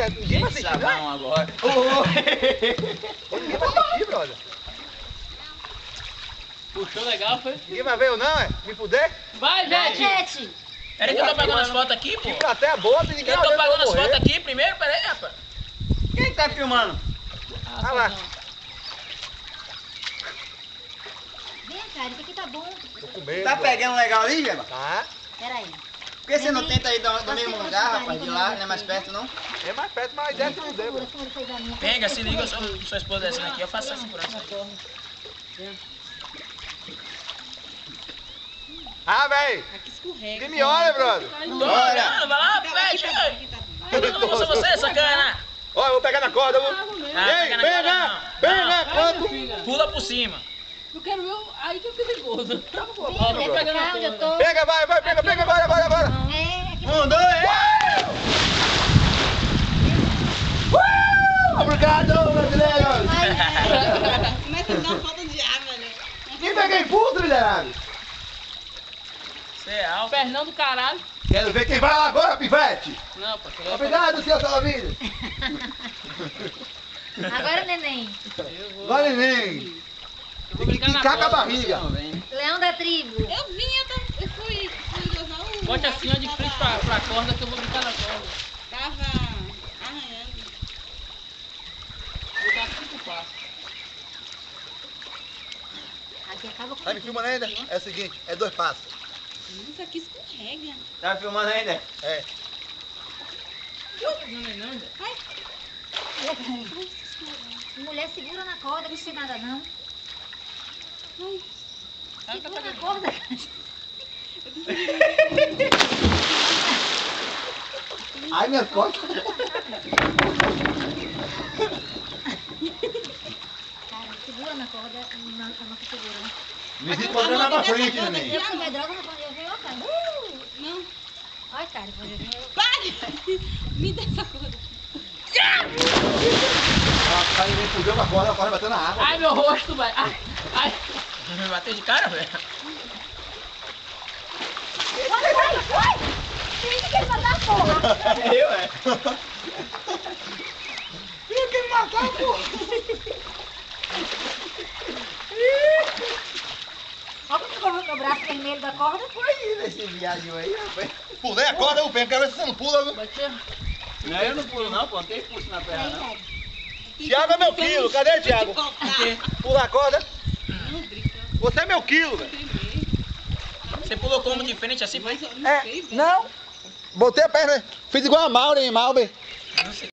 ninguém vai sentir, não agora. Ninguém vai sentir, brother. Puxou legal, foi? Ninguém vai ver eu não, é? Me fuder? Vai, gente! Peraí que eu tô pegando as fotos aqui, pô. Fica até a boa, ninguém Eu vai tô ver pegando as morrer. fotos aqui primeiro, peraí, rapaz. Quem tá filmando? Ah lá. Vem, cara, isso aqui tá bom. Tô com medo. Tá pegando legal ali, Gema? Tá. Peraí. Por que você não tenta ir do mesmo lugar, rapaz? De lá, não é mais perto, não? É mais perto, mas desce não deu. Pega, se liga, sua esposa descendo aqui, eu faço a segurança. Ah, velho. Aqui escorrega. Ninguém me olha, brother. Tô olhando, vai lá, pega, chega aí. Eu não sou você, sacana. Ó, eu vou pegar na corda, vou. pega na corda, Pega, quanto? Pula por cima. Eu quero ver aí que é perigoso. Ó, vem pra cá onde eu tô. Pega, vai, pega, bora. É, aqui. 1, 2, Obrigado, brasileiros. Começa a me dar uma falta de ar, velho. Nem peguei puto, miserável. Você é alto. Pernão do caralho. Quero ver quem vai lá agora, pivete. Não, pô. Obrigado, seu Salavidas. Agora, neném. Vai, neném. Vou brincar na Ficar com a corda. barriga. Leão da tribo. Eu fui usar o... Bote assim, ó, de frente pra corda que eu vou brincar na corda. Tava arranhando. Vou botar 5 passos. Aqui acaba com Tá me filmando ainda? É o seguinte, é 2 passos. Nossa, aqui escorrega. Tá filmando ainda? É. Mulher, segura na corda, não tem nada não. Ai, Segura na corda. Ai, minhas costas. Cara, segura na corda e não segura, né? Me diz pra andar pra frente, neném. Eu comer droga, eu venho, ó, cara. não. Olha, cara, eu venho. Pare! Me dá essa corda. Tá ninguém fudeu com a corda bateu na água. Ai, meu rosto, velho. Ai. Me bateu de cara, velho. Vai! Tem que matar a porra! Eu, é. Tinha que me matar, porra. Olha como ficou meu braço vermelho da corda. Esse viagem aí, rapaz. Pulei a corda, eu quero ver se você não pula, viu? Vai ter. Não, eu não pulo não, pô. Não tem pulso na perna, não. Thiago é meu quilo, cadê Thiago? Pula a corda. Não brinca. Você é meu quilo, velho. Você pulou como de frente assim, foi? Mas eu não sei, velho. Não. Botei a perna, fiz igual a Maureen, Malber. Não sei.